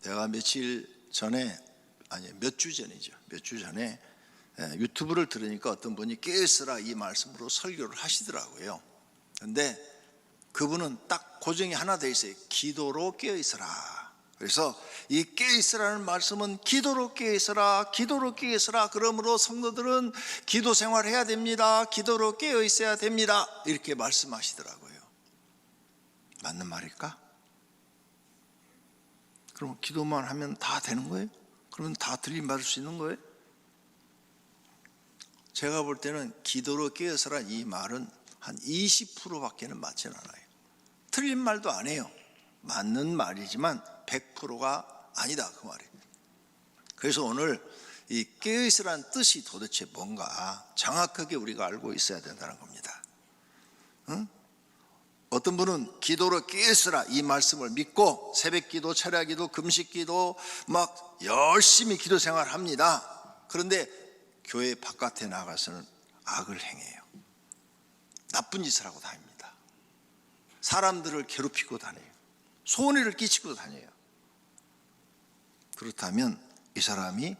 제가 며칠 전에, 아니 몇 주 전이죠. 몇 주 전에 유튜브를 들으니까 어떤 분이 깨어있으라 이 말씀으로 설교를 하시더라고요. 그런데 그분은 딱 고정이 하나 돼 있어요. 기도로 깨어있으라. 그래서 이 깨어있으라는 말씀은 기도로 깨어있으라, 기도로 깨어있으라. 그러므로 성도들은 기도 생활을 해야 됩니다. 기도로 깨어있어야 됩니다. 이렇게 말씀하시더라고요. 맞는 말일까? 그럼 기도만 하면 다 되는 거예요? 그러면 다 들림받을 수 있는 거예요? 제가 볼 때는 기도로 깨어서라 이 말은 한 20%밖에는 맞지는 않아요. 틀린 말도 안 해요. 맞는 말이지만 100%가 아니다 그 말이에요. 그래서 오늘 이 깨어있으라는 뜻이 도대체 뭔가 정확하게 우리가 알고 있어야 된다는 겁니다. 응? 어떤 분은 기도로 깨어있으라 이 말씀을 믿고 새벽기도, 철야기도, 금식기도 막 열심히 기도 생활을 합니다. 그런데 교회 바깥에 나가서는 악을 행해요. 나쁜 짓을 하고 다닙니다. 사람들을 괴롭히고 다녀요. 손해를 끼치고 다녀요. 그렇다면 이 사람이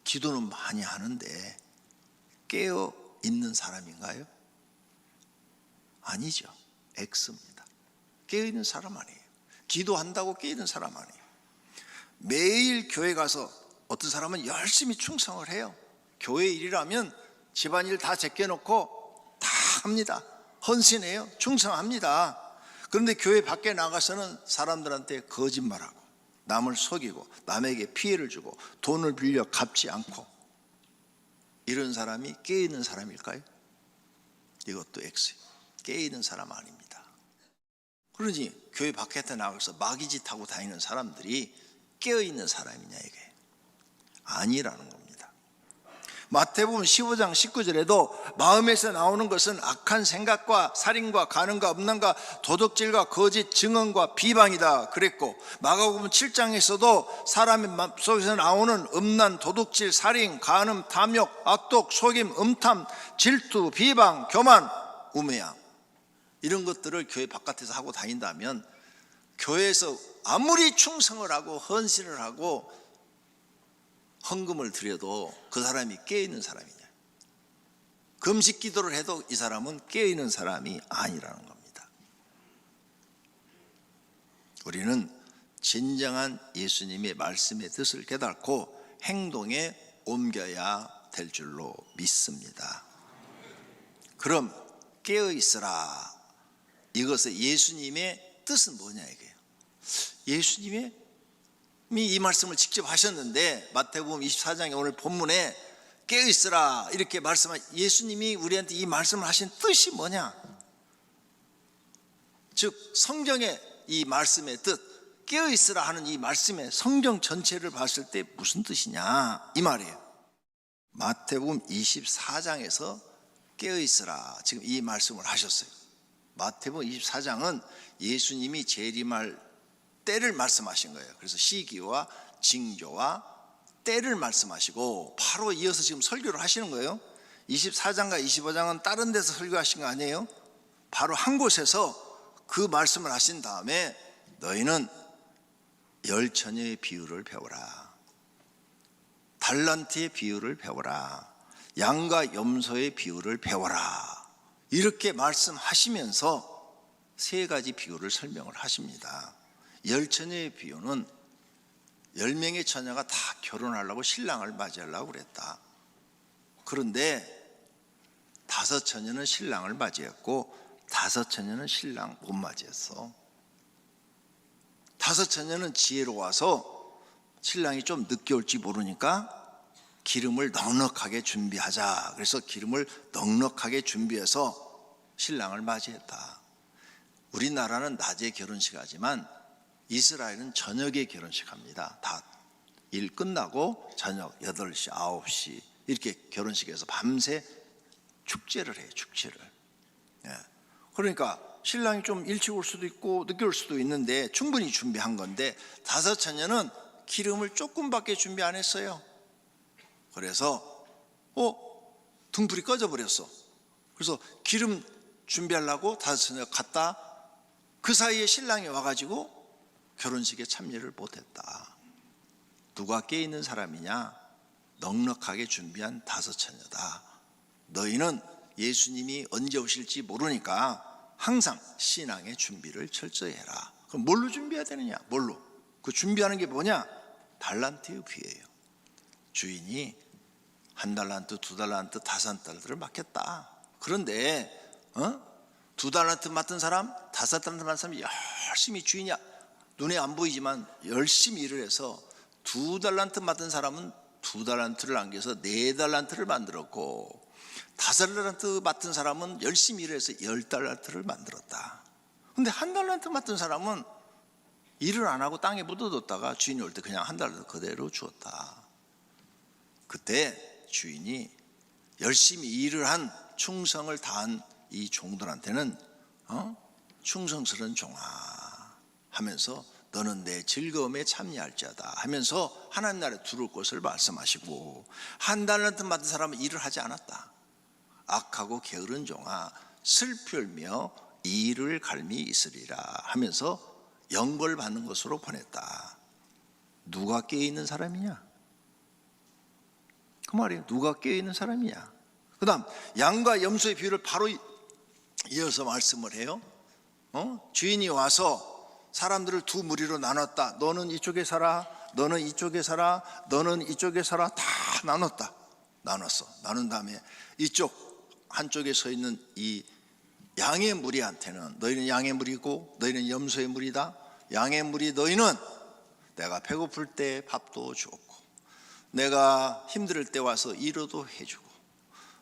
기도는 많이 하는데 깨어 있는 사람인가요? 아니죠. X입니다. 깨어있는 사람 아니에요. 기도한다고 깨어있는 사람 아니에요. 매일 교회 가서 어떤 사람은 열심히 충성을 해요. 교회 일이라면 집안일 다 제껴놓고 다 합니다. 헌신해요. 충성합니다. 그런데 교회 밖에 나가서는 사람들한테 거짓말하고 남을 속이고 남에게 피해를 주고 돈을 빌려 갚지 않고, 이런 사람이 깨어있는 사람일까요? 이것도 X예요. 깨어있는 사람 아닙니다. 그러니 교회 밖에 나가서 마귀짓 하고 다니는 사람들이 깨어있는 사람이냐 이게 아니라는 겁니다. 마태복음 15장 19절에도 마음에서 나오는 것은 악한 생각과 살인과 간음과 음란과 도둑질과 거짓 증언과 비방이다 그랬고, 마가복음 7장에서도 사람의 마음속에서 나오는 음란, 도둑질, 살인, 간음, 탐욕, 악독, 속임, 음탐, 질투, 비방, 교만, 우매함, 이런 것들을 교회 바깥에서 하고 다닌다면 교회에서 아무리 충성을 하고 헌신을 하고 헌금을 드려도 그 사람이 깨어있는 사람이냐, 금식 기도를 해도 이 사람은 깨어있는 사람이 아니라는 겁니다. 우리는 진정한 예수님의 말씀의 뜻을 깨닫고 행동에 옮겨야 될 줄로 믿습니다. 그럼 깨어있으라, 이것의 예수님의 뜻은 뭐냐 이게요. 예수님이 이 말씀을 직접 하셨는데 마태복음 24장의 오늘 본문에 깨어있으라 이렇게 말씀한 예수님이 우리한테 이 말씀을 하신 뜻이 뭐냐, 즉 성경의 이 말씀의 뜻, 깨어있으라 하는 이 말씀의 성경 전체를 봤을 때 무슨 뜻이냐 이 말이에요. 마태복음 24장에서 깨어있으라 지금 이 말씀을 하셨어요. 마태복음 24장은 예수님이 재림할 때를 말씀하신 거예요. 그래서 시기와 징조와 때를 말씀하시고 바로 이어서 지금 설교를 하시는 거예요. 24장과 25장은 다른 데서 설교하신 거 아니에요. 바로 한 곳에서 그 말씀을 하신 다음에 너희는 열처녀의 비유를 배워라, 달란트의 비유를 배워라, 양과 염소의 비유를 배워라, 이렇게 말씀하시면서 세 가지 비유를 설명을 하십니다. 열처녀의 비유는 10명의 처녀가 다 결혼하려고 신랑을 맞이하려고 그랬다. 그런데 5처녀는 신랑을 맞이했고 5처녀는 신랑 못 맞이했어. 5처녀는 지혜로워서 신랑이 좀 늦게 올지 모르니까 기름을 넉넉하게 준비하자. 그래서 기름을 넉넉하게 준비해서 신랑을 맞이했다. 우리나라는 낮에 결혼식 하지만 이스라엘은 저녁에 결혼식 합니다. 다 일 끝나고 저녁 8시, 9시 이렇게 결혼식에서 밤새 축제를 해요. 축제를. 그러니까 신랑이 좀 일찍 올 수도 있고 늦게 올 수도 있는데 충분히 준비한 건데 5처녀는 기름을 조금밖에 준비 안 했어요. 그래서 등불이 꺼져 버렸어. 그래서 기름 준비하려고 5처녀가 갔다 그 사이에 신랑이 와가지고 결혼식에 참여를 못했다. 누가 깨있는 사람이냐? 넉넉하게 준비한 5 처녀다. 너희는 예수님이 언제 오실지 모르니까 항상 신앙의 준비를 철저히 해라. 그럼 뭘로 준비해야 되느냐? 뭘로? 그 준비하는 게 뭐냐? 달란트의 비예요. 주인이 1달란트, 2달란트, 5달란트를 맡겼다. 그런데 2달란트 맡은 사람, 5달란트 맡은 사람이 열심히 주인이 눈에 안 보이지만 열심히 일을 해서 2달란트 맡은 사람은 2달란트를 남겨서 4달란트를 만들었고 5달란트 맡은 사람은 열심히 일을 해서 10달란트를 만들었다. 근데 1달란트 맡은 사람은 일을 안 하고 땅에 묻어뒀다가 주인이 올 때 그냥 1달란트 그대로 주었다. 그때 주인이 열심히 일을 한 충성을 다한 이 종들한테는 충성스러운 종아 하면서 너는 내 즐거움에 참여할지어다 하면서 하나님 나라에 들어올 것을 말씀하시고 1달란트 맡은 사람은 일을 하지 않았다. 악하고 게으른 종아 슬피 울며 이를 갈미 있으리라 하면서 영벌 받는 것으로 보냈다. 누가 깨어있는 사람이냐? 그 말이에요. 누가 깨어있는 사람이냐? 그 다음 양과 염소의 비유를 바로 이어서 말씀을 해요. 주인이 와서 사람들을 2 무리로 나눴다. 너는 이쪽에 살아, 너는 이쪽에 살아, 너는 이쪽에 살아. 다 나눴다. 나눈 다음에 이쪽 한쪽에 서 있는 이 양의 무리한테는 너희는 양의 무리고 너희는 염소의 무리다. 양의 무리 너희는 내가 배고플 때 밥도 주었고 내가 힘들 때 와서 위로도 해주고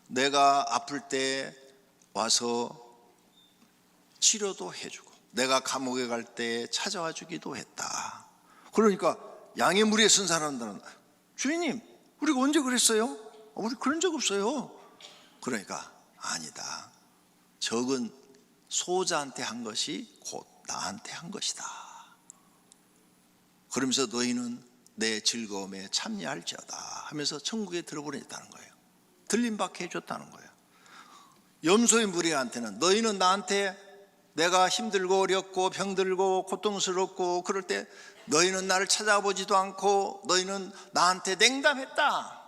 내가 아플 때 와서 치료도 해주고 내가 감옥에 갈 때 찾아와 주기도 했다. 그러니까 양의 무리에 쓴 사람들은 주인님 우리가 언제 그랬어요? 우리 그런 적 없어요. 그러니까 아니다. 적은 소자한테 한 것이 곧 나한테 한 것이다. 그러면서 너희는 내 즐거움에 참여할지어다 하면서 천국에 들어보냈다는 거예요. 들림받게 해줬다는 거예요. 염소의 무리한테는 너희는 나한테 내가 힘들고 어렵고 병들고 고통스럽고 그럴 때 너희는 나를 찾아보지도 않고 너희는 나한테 냉담했다.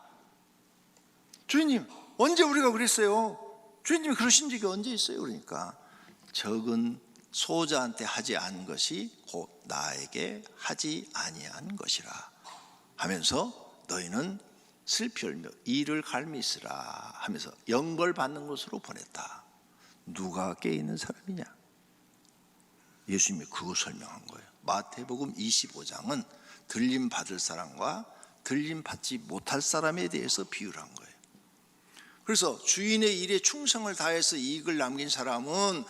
주인님 언제 우리가 그랬어요? 주인님이 그러신 적이 언제 있어요? 그러니까 적은 소자한테 하지 않은 것이 곧 나에게 하지 아니한 것이라 하면서 너희는 슬피 울며 이를 갈미 있으라 하면서 영벌 받는 곳으로 보냈다. 누가 깨있는 사람이냐? 예수님이 그거 설명한 거예요. 마태복음 25장은 들림 받을 사람과 들림 받지 못할 사람에 대해서 비유를 한 거예요. 그래서 주인의 일에 충성을 다해서 이익을 남긴 사람은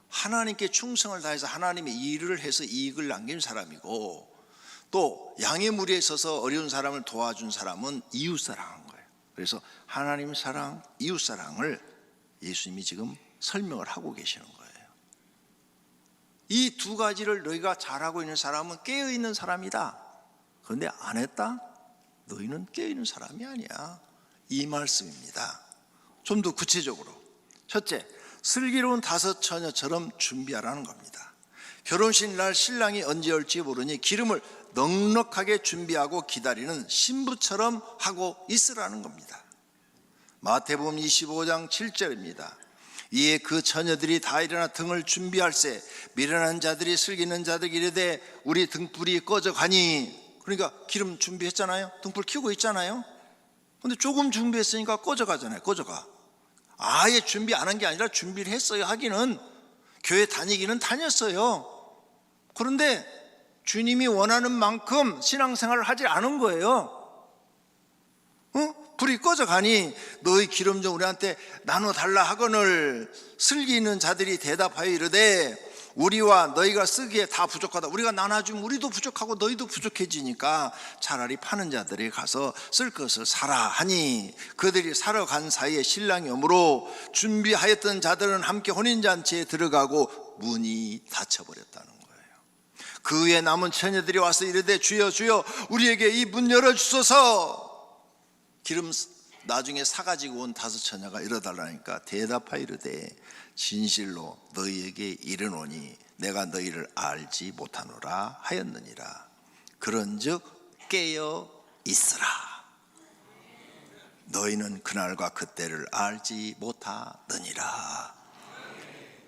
하나님께 충성을 다해서 하나님의 일을 해서 이익을 남긴 사람이고 또 양의 무리에 서서 어려운 사람을 도와준 사람은 이웃사랑한 거예요. 그래서 하나님 사랑, 이웃사랑을 예수님이 지금 설명을 하고 계시는 거예요. 이 2 가지를 너희가 잘하고 있는 사람은 깨어있는 사람이다. 그런데 안 했다? 너희는 깨어있는 사람이 아니야. 이 말씀입니다. 좀 더 구체적으로 첫째, 슬기로운 5 처녀처럼 준비하라는 겁니다. 결혼식 날 신랑이 언제 올지 모르니 기름을 넉넉하게 준비하고 기다리는 신부처럼 하고 있으라는 겁니다. 마태복음 25장 7절입니다. 이에 그 처녀들이 다 일어나 등을 준비할세 미련한 자들이 슬기는 자들에게 이르되 우리 등불이 꺼져가니. 그러니까 기름 준비했잖아요. 등불 켜고 있잖아요. 근데 조금 준비했으니까 꺼져가잖아요. 꺼져가. 아예 준비 안 한 게 아니라 준비를 했어요. 하기는 교회 다니기는 다녔어요. 그런데 주님이 원하는 만큼 신앙생활을 하지 않은 거예요. 불이 꺼져가니 너희 기름 좀 우리한테 나눠달라 하거늘 슬기 있는 자들이 대답하여 이르되 우리와 너희가 쓰기에 다 부족하다. 우리가 나눠주면 우리도 부족하고 너희도 부족해지니까 차라리 파는 자들에게 가서 쓸 것을 사라 하니 그들이 사러 간 사이에 신랑이 오므로 준비하였던 자들은 함께 혼인잔치에 들어가고 문이 닫혀버렸다는 거예요. 그 후에 남은 처녀들이 와서 이르되 주여 주여 우리에게 이 문 열어주소서. 기름 나중에 사가지고 온 5 처녀가 이러달라니까 대답하여 이르되 진실로 너희에게 이르노니 내가 너희를 알지 못하노라 하였느니라. 그런즉 깨어 있으라. 너희는 그날과 그때를 알지 못하느니라.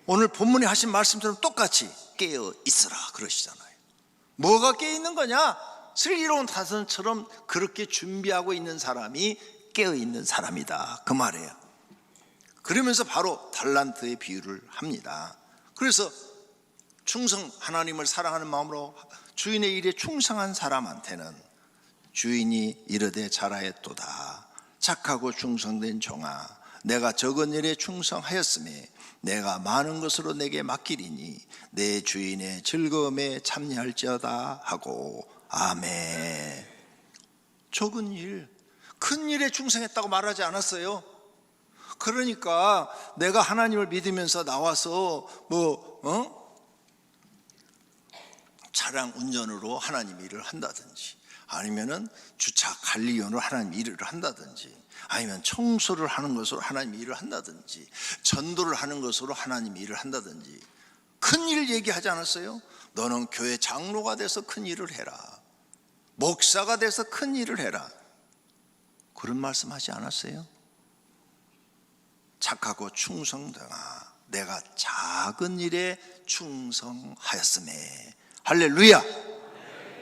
오늘 본문이 하신 말씀처럼 똑같이 깨어 있으라 그러시잖아요. 뭐가 깨어 있는 거냐? 슬기로운 타선처럼 그렇게 준비하고 있는 사람이 깨어 있는 사람이다, 그 말이에요. 그러면서 바로 달란트의 비유를 합니다. 그래서 하나님을 사랑하는 마음으로 주인의 일에 충성한 사람한테는 주인이 이르되 잘하였도다. 착하고 충성된 종아, 내가 적은 일에 충성하였으니 내가 많은 것으로 내게 맡기리니 내 주인의 즐거움에 참여할지어다 하고. 아멘. 적은 일, 큰 일에 충성했다고 말하지 않았어요. 그러니까 내가 하나님을 믿으면서 나와서 차량 운전으로 하나님 일을 한다든지, 아니면은 주차 관리원으로 하나님 일을 한다든지, 아니면 청소를 하는 것으로 하나님 일을 한다든지, 전도를 하는 것으로 하나님 일을 한다든지, 큰 일 얘기하지 않았어요? 너는 교회 장로가 돼서 큰 일을 해라, 목사가 돼서 큰 일을 해라, 그런 말씀하지 않았어요? 착하고 충성되라. 내가 작은 일에 충성하였음에. 할렐루야.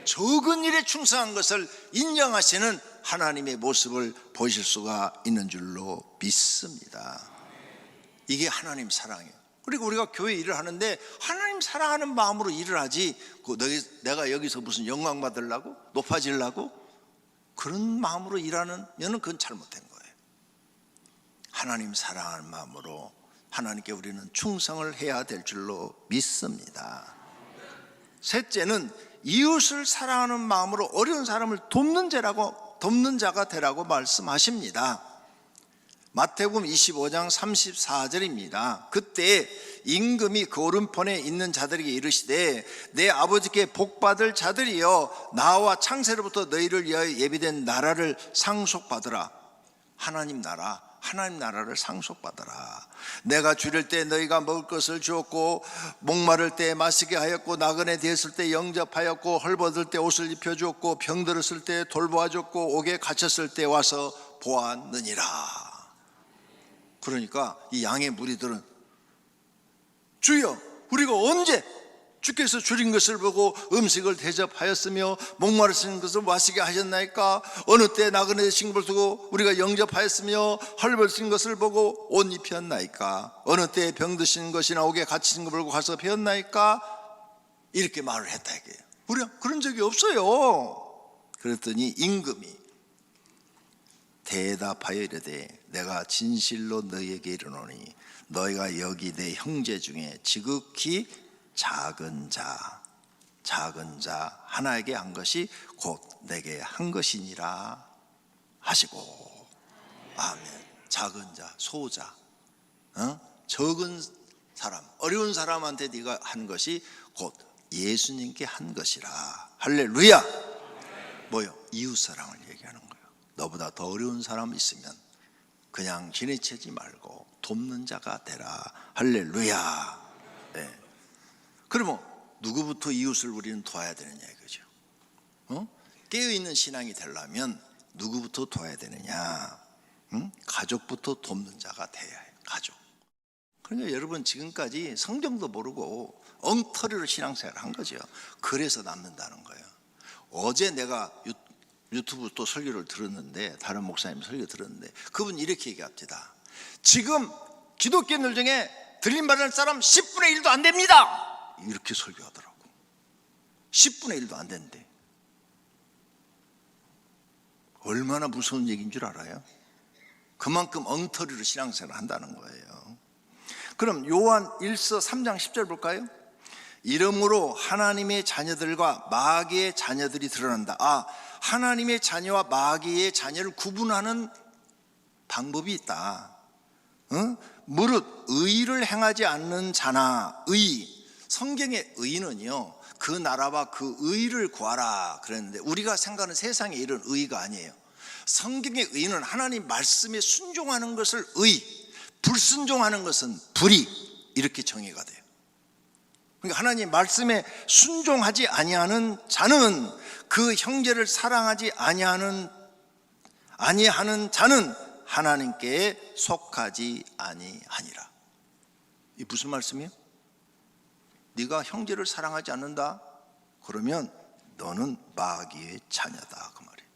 적은 일에 충성한 것을 인정하시는 하나님의 모습을 보실 수가 있는 줄로 믿습니다. 이게 하나님 사랑이에요. 그리고 우리가 교회 일을 하는데 하나님 사랑하는 마음으로 일을 하지, 내가 여기서 무슨 영광 받으려고, 높아지려고 그런 마음으로 일하는 면은 그건 잘못된 거예요. 하나님 사랑하는 마음으로 하나님께 우리는 충성을 해야 될 줄로 믿습니다. 셋째는 이웃을 사랑하는 마음으로 어려운 사람을 돕는 자가 되라고 말씀하십니다. 마태복음 25장 34절입니다. 그때 임금이 그 오른편에 있는 자들에게 이르시되 내 아버지께 복받을 자들이여, 나와 창세로부터 너희를 위하여 예비된 나라를 상속받으라. 하나님 나라를 상속받아라. 내가 줄일 때 너희가 먹을 것을 주었고, 목마를 때 마시게 하였고, 나그네 되었을 때 영접하였고, 헐벗을 때 옷을 입혀주었고, 병들었을 때 돌보아줬고, 옥에 갇혔을 때 와서 보았느니라. 그러니까 이 양의 무리들은 주여, 우리가 언제 주께서 줄인 것을 보고 음식을 대접하였으며 목마르신 것을 마시게 하셨나이까? 어느 때 나그네 되신 것을 두고 우리가 영접하였으며 헐벗은 것을 보고 옷 입혔나이까? 어느 때 병드신 것이나 옥에 갇히신 것을 보고 가서 배웠나이까? 이렇게 말을 했다 이게요. 우리가 그런 적이 없어요. 그랬더니 임금이 대답하여 이르되 내가 진실로 너희에게 이르노니 너희가 여기 내 형제 중에 지극히 작은 자 하나에게 한 것이 곧 내게 한 것이니라 하시고. 아멘. 작은 자, 소자, 적은 사람, 어려운 사람한테 네가 한 것이 곧 예수님께 한 것이라. 할렐루야. 뭐요? 이웃사랑을 얘기하는 거예요. 너보다 더 어려운 사람 있으면 그냥 지내치지 말고 돕는 자가 되라. 할렐루야. 네. 그러면 누구부터 이웃을 우리는 도와야 되느냐 이거죠. 깨어있는 신앙이 되려면 누구부터 도와야 되느냐? 가족부터 돕는 자가 돼야 해요. 가족. 그러니까 여러분 지금까지 성경도 모르고 엉터리로 신앙생활을 한 거죠. 그래서 남는다는 거예요. 어제 내가 유튜브 또 설교를 들었는데, 다른 목사님 설교 들었는데 그분 이렇게 얘기합니다. 지금 기독교인들 중에 들림받을 사람 10분의 1도 안 됩니다. 이렇게 설교하더라고. 10분의 1도 안 된대. 얼마나 무서운 얘기인 줄 알아요? 그만큼 엉터리로 신앙생활을 한다는 거예요. 그럼 요한 1서 3장 10절 볼까요? 이러므로 하나님의 자녀들과 마귀의 자녀들이 드러난다. 하나님의 자녀와 마귀의 자녀를 구분하는 방법이 있다. 무릇 의를 행하지 않는 자나 성경의 의는요, 그 나라와 그 의를 구하라 그랬는데 우리가 생각하는 세상의 이런 의가 아니에요. 성경의 의는 하나님 말씀에 순종하는 것을 의, 불순종하는 것은 불의, 이렇게 정의가 돼요. 그러니까 하나님 말씀에 순종하지 아니하는 자는, 그 형제를 사랑하지 아니하는 자는 하나님께 속하지 아니하니라. 이 무슨 말씀이에요? 네가 형제를 사랑하지 않는다? 그러면 너는 마귀의 자녀다, 그 말이에요.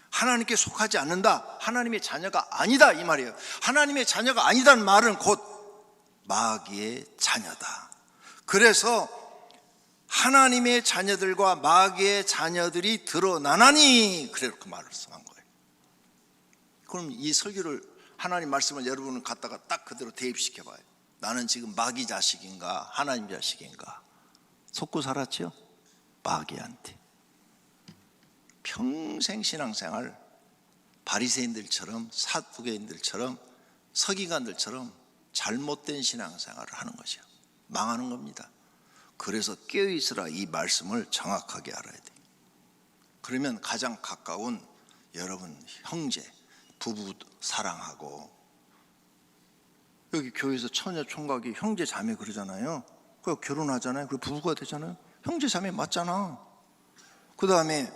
하나님께 속하지 않는다, 하나님의 자녀가 아니다, 이 말이에요. 하나님의 자녀가 아니다는 말은 곧 마귀의 자녀다. 그래서 하나님의 자녀들과 마귀의 자녀들이 드러나나니, 그렇게 말을 한 거예요. 그럼 이 설교를, 하나님 말씀을 여러분을 갖다가 딱 그대로 대입시켜 봐요. 나는 지금 마귀 자식인가 하나님 자식인가? 속고 살았죠? 마귀한테. 평생 신앙생활 바리새인들처럼, 사두개인들처럼, 서기관들처럼 잘못된 신앙생활을 하는 것이요, 망하는 겁니다. 그래서 깨어있으라, 이 말씀을 정확하게 알아야 돼요. 그러면 가장 가까운 여러분 형제, 부부 사랑하고, 여기 교회에서 처녀 총각이 형제 자매 그러잖아요. 그 결혼하잖아요. 그리고 부부가 되잖아요. 형제 자매 맞잖아. 그 다음에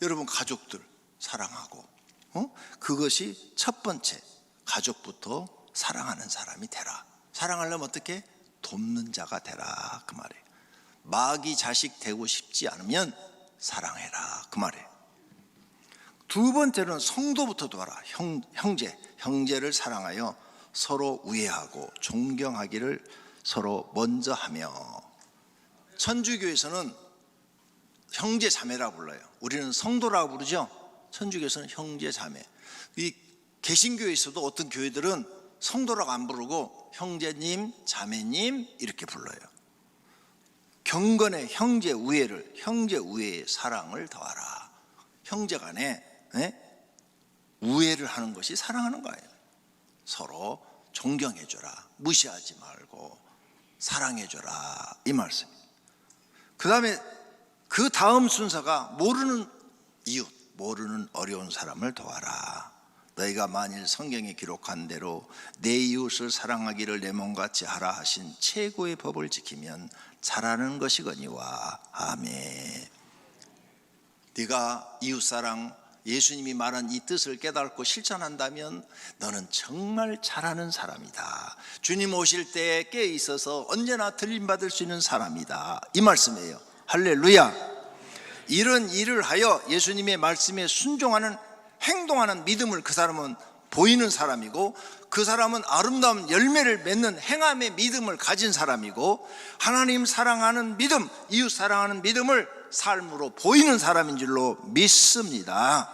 여러분 가족들 사랑하고, 그것이 첫 번째, 가족부터 사랑하는 사람이 되라. 사랑하려면 어떻게? 돕는 자가 되라, 그 말이에요. 마귀 자식 되고 싶지 않으면 사랑해라, 그 말이에요. 두 번째는 성도부터 도와라. 형제를 사랑하여 서로 우애하고 존경하기를 서로 먼저 하며. 천주교에서는 형제 자매라고 불러요. 우리는 성도라고 부르죠. 천주교에서는 형제 자매. 이 개신교에서도 어떤 교회들은 성도라고 안 부르고 형제님, 자매님 이렇게 불러요. 경건의 형제 우애의 사랑을 더하라. 형제 간에 우애를 하는 것이 사랑하는 거예요. 서로 존경해줘라, 무시하지 말고 사랑해줘라, 이 말씀입니다. 그 다음에 그 다음 순서가 모르는 이웃, 모르는 어려운 사람을 도와라. 너희가 만일 성경에 기록한 대로 내 이웃을 사랑하기를 내 몸같이 하라 하신 최고의 법을 지키면 잘하는 것이거니와. 아멘. 네가 이웃사랑, 예수님이 말한 이 뜻을 깨닫고 실천한다면 너는 정말 잘하는 사람이다. 주님 오실 때에 깨어 있어서 언제나 들림받을 수 있는 사람이다, 이 말씀이에요. 할렐루야. 이런 일을 하여 예수님의 말씀에 순종하는, 행동하는 믿음을 그 사람은 보이는 사람이고, 그 사람은 아름다운 열매를 맺는 행함의 믿음을 가진 사람이고, 하나님 사랑하는 믿음, 이웃 사랑하는 믿음을 삶으로 보이는 사람인 줄로 믿습니다.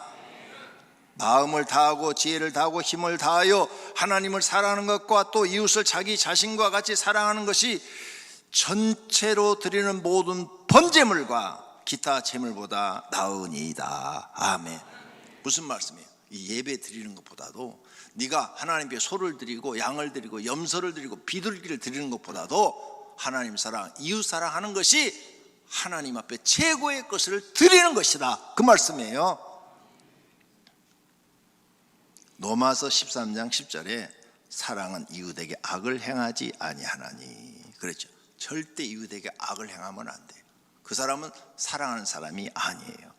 마음을 다하고 지혜를 다하고 힘을 다하여 하나님을 사랑하는 것과 또 이웃을 자기 자신과 같이 사랑하는 것이 전체로 드리는 모든 번제물과 기타 제물보다 나으니이다. 아멘. 무슨 말씀이에요? 이 예배 드리는 것보다도, 네가 하나님께 소를 드리고 양을 드리고 염소를 드리고 비둘기를 드리는 것보다도 하나님 사랑, 이웃 사랑하는 것이 하나님 앞에 최고의 것을 드리는 것이다, 그 말씀이에요. 로마서 13장 10절에 사랑은 이웃에게 악을 행하지 아니하나니 그랬죠. 절대 이웃에게 악을 행하면 안 돼요. 그 사람은 사랑하는 사람이 아니에요.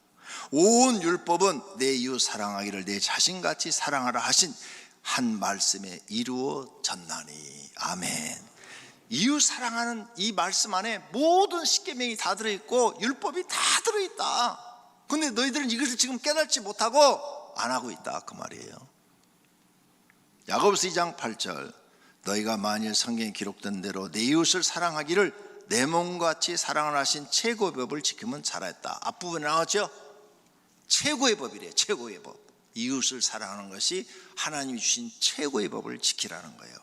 온 율법은 내 이웃 사랑하기를 내 자신같이 사랑하라 하신 한 말씀에 이루어졌나니. 아멘. 이웃 사랑하는 이 말씀 안에 모든 십계명이 다 들어있고 율법이 다 들어있다. 근데 너희들은 이것을 지금 깨닫지 못하고 안 하고 있다, 그 말이에요. 야고보서 2장 8절, 너희가 만일 성경에 기록된 대로 내 이웃을 사랑하기를 내 몸같이 사랑을 하신 최고의 법을 지키면 잘했다. 앞부분에 나왔죠? 최고의 법이래요. 최고의 법. 이웃을 사랑하는 것이 하나님이 주신 최고의 법을 지키라는 거예요.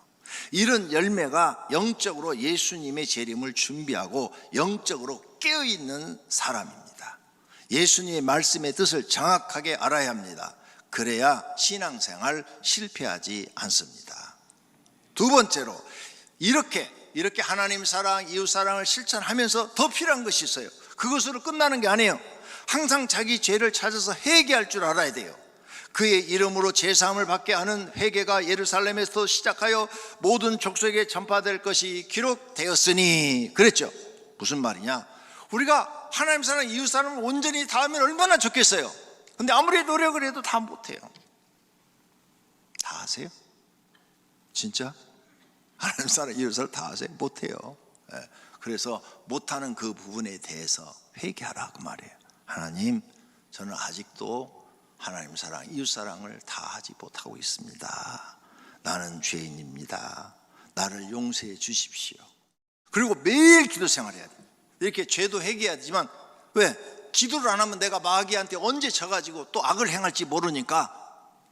이런 열매가 영적으로 예수님의 재림을 준비하고 영적으로 깨어있는 사람입니다. 예수님의 말씀의 뜻을 정확하게 알아야 합니다. 그래야 신앙생활 실패하지 않습니다. 두 번째로, 이렇게 하나님 사랑, 이웃 사랑을 실천하면서 더 필요한 것이 있어요. 그것으로 끝나는 게 아니에요. 항상 자기 죄를 찾아서 회개할 줄 알아야 돼요. 그의 이름으로 제사함을 받게 하는 회개가 예루살렘에서 시작하여 모든 족속에 전파될 것이 기록되었으니 그랬죠. 무슨 말이냐? 우리가 하나님 사랑, 이웃 사랑을 온전히 다하면 얼마나 좋겠어요. 근데 아무리 노력을 해도 다 못해요. 다 하세요? 진짜? 하나님 사랑, 이웃 사랑 다 하세요? 못해요. 그래서 못하는 그 부분에 대해서 회개하라 그 말이에요. 하나님, 저는 아직도 하나님 사랑, 이웃 사랑을 다 하지 못하고 있습니다. 나는 죄인입니다. 나를 용서해 주십시오. 그리고 매일 기도 생활해야 돼요. 이렇게 죄도 회개해야 되지만, 왜? 기도를 안 하면 내가 마귀한테 언제 져가지고 또 악을 행할지 모르니까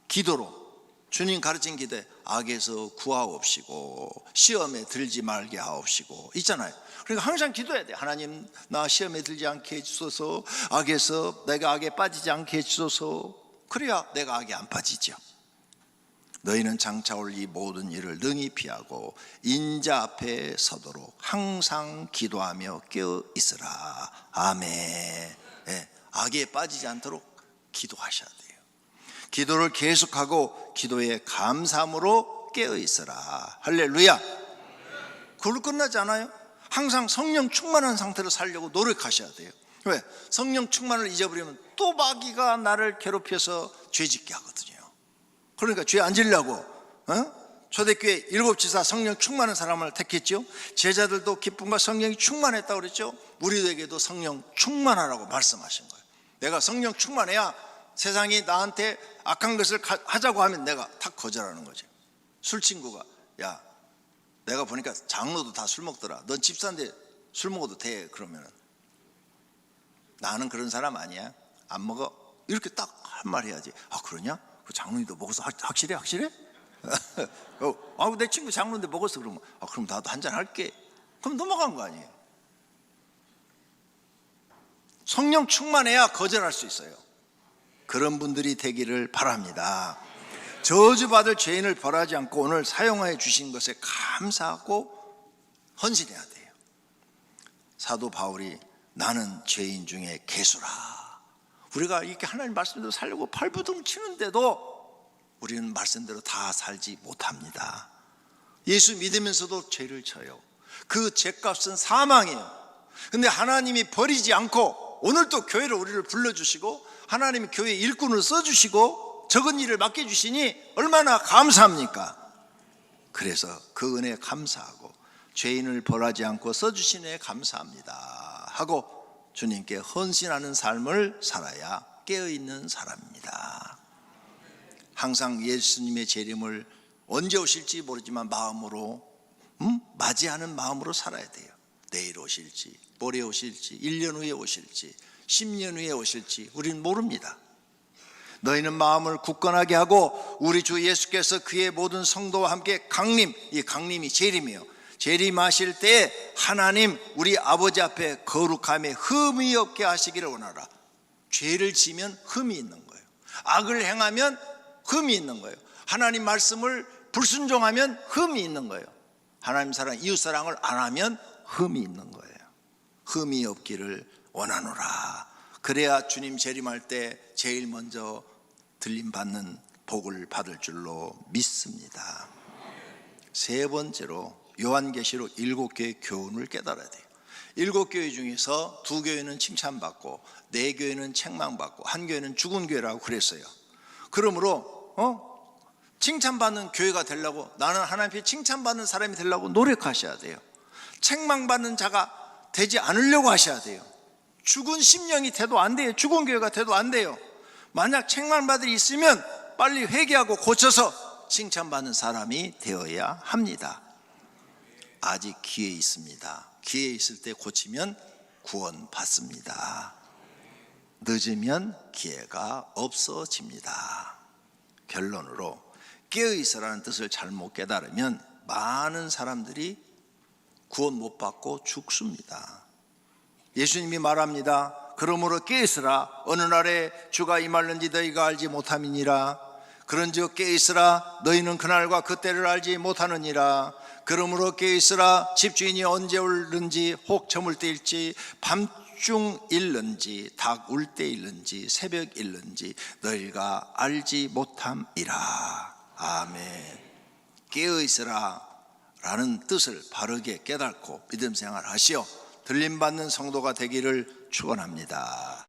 기도로, 주님 가르친 기도에 악에서 구하옵시고 시험에 들지 말게 하옵시고 있잖아요. 그러니까 항상 기도해야 돼요. 하나님, 나 시험에 들지 않게 해주소서, 악에서 내가 악에 빠지지 않게 해주소서. 그래야 내가 악에 안 빠지죠. 너희는 장차 올 이 모든 일을 능히 피하고 인자 앞에 서도록 항상 기도하며 깨어 있으라. 아멘. 악에 빠지지 않도록 기도하셔야 돼요. 기도를 계속하고 기도에 감사함으로 깨어 있으라. 할렐루야. 그걸로 끝나지 않아요. 항상 성령 충만한 상태로 살려고 노력하셔야 돼요. 왜? 성령 충만을 잊어버리면 또 마귀가 나를 괴롭혀서 죄짓게 하거든요. 그러니까 죄 안 지려고 초대교회 7지사 성령 충만한 사람을 택했죠. 제자들도 기쁨과 성령이 충만했다고 그랬죠. 우리에게도 성령 충만하라고 말씀하신 거예요. 내가 성령 충만해야 세상이 나한테 악한 것을 하자고 하면 내가 탁 거절하는 거죠. 술 친구가, 야, 내가 보니까 장로도 다 술 먹더라. 넌 집사인데 술 먹어도 돼. 그러면 나는 그런 사람 아니야. 안 먹어. 이렇게 딱 한 말 해야지. 아, 그러냐? 그 장로님도 먹어서 확실해? 내 친구 장로인데 먹었어. 그러면 그럼 나도 한잔 할게. 그럼 넘어간 거 아니에요. 성령 충만해야 거절할 수 있어요. 그런 분들이 되기를 바랍니다. 저주받을 죄인을 벌하지 않고 오늘 사용하여 주신 것에 감사하고 헌신해야 돼요. 사도 바울이 나는 죄인 중에 괴수라. 우리가 이렇게 하나님 말씀대로 살려고 발부둥 치는데도 우리는 말씀대로 다 살지 못합니다. 예수 믿으면서도 죄를 져요. 그 죄값은 사망이에요. 근데 하나님이 버리지 않고 오늘 또 교회로 우리를 불러주시고 하나님이 교회 일꾼을 써주시고 적은 일을 맡겨주시니 얼마나 감사합니까? 그래서 그 은혜에 감사하고 죄인을 벌하지 않고 써주신 은혜에 감사합니다 하고 주님께 헌신하는 삶을 살아야 깨어있는 사람입니다. 항상 예수님의 재림을 언제 오실지 모르지만 마음으로 맞이하는 마음으로 살아야 돼요. 내일 오실지 모레 오실지 1년 후에 오실지 10년 후에 오실지 우리는 모릅니다. 너희는 마음을 굳건하게 하고 우리 주 예수께서 그의 모든 성도와 함께 강림, 이 강림이 재림이에요. 재림하실 때 하나님 우리 아버지 앞에 거룩함에 흠이 없게 하시기를 원하라. 죄를 지면 흠이 있는 거예요. 악을 행하면 흠이 있는 거예요. 하나님 말씀을 불순종하면 흠이 있는 거예요. 하나님 사랑, 이웃 사랑을 안 하면 흠이 있는 거예요. 흠이 없기를 원하노라. 그래야 주님 재림할 때 제일 먼저 들림받는 복을 받을 줄로 믿습니다. 세 번째로 요한계시록 7교회 교훈을 깨달아야 돼요. 7교회 중에서 2교회는 칭찬받고 4교회는 책망받고 1교회는 죽은 교회라고 그랬어요. 그러므로 칭찬받는 교회가 되려고, 나는 하나님 앞에 칭찬받는 사람이 되려고 노력하셔야 돼요. 책망받는 자가 되지 않으려고 하셔야 돼요. 죽은 심령이 돼도 안 돼요. 죽은 교회가 돼도 안 돼요. 만약 책망받을 일이 있으면 빨리 회개하고 고쳐서 칭찬받는 사람이 되어야 합니다. 아직 기회 있습니다. 기회 있을 때 고치면 구원 받습니다. 늦으면 기회가 없어집니다. 결론으로 깨어있으라는 뜻을 잘못 깨달으면 많은 사람들이 구원 못 받고 죽습니다. 예수님이 말합니다. 그러므로 깨어있으라. 어느 날에 주가 임하는지 너희가 알지 못함이니라. 그런즉 깨어있으라. 너희는 그날과 그때를 알지 못하느니라. 그러므로 깨어있으라. 집주인이 언제 올는지 혹 저물 때일지 밤중일는지 닭 울 때일는지 새벽일는지 너희가 알지 못함이라. 아멘. 깨어있으라 라는 뜻을 바르게 깨닫고 믿음 생활 하시오. 들림받는 성도가 되기를 축원합니다.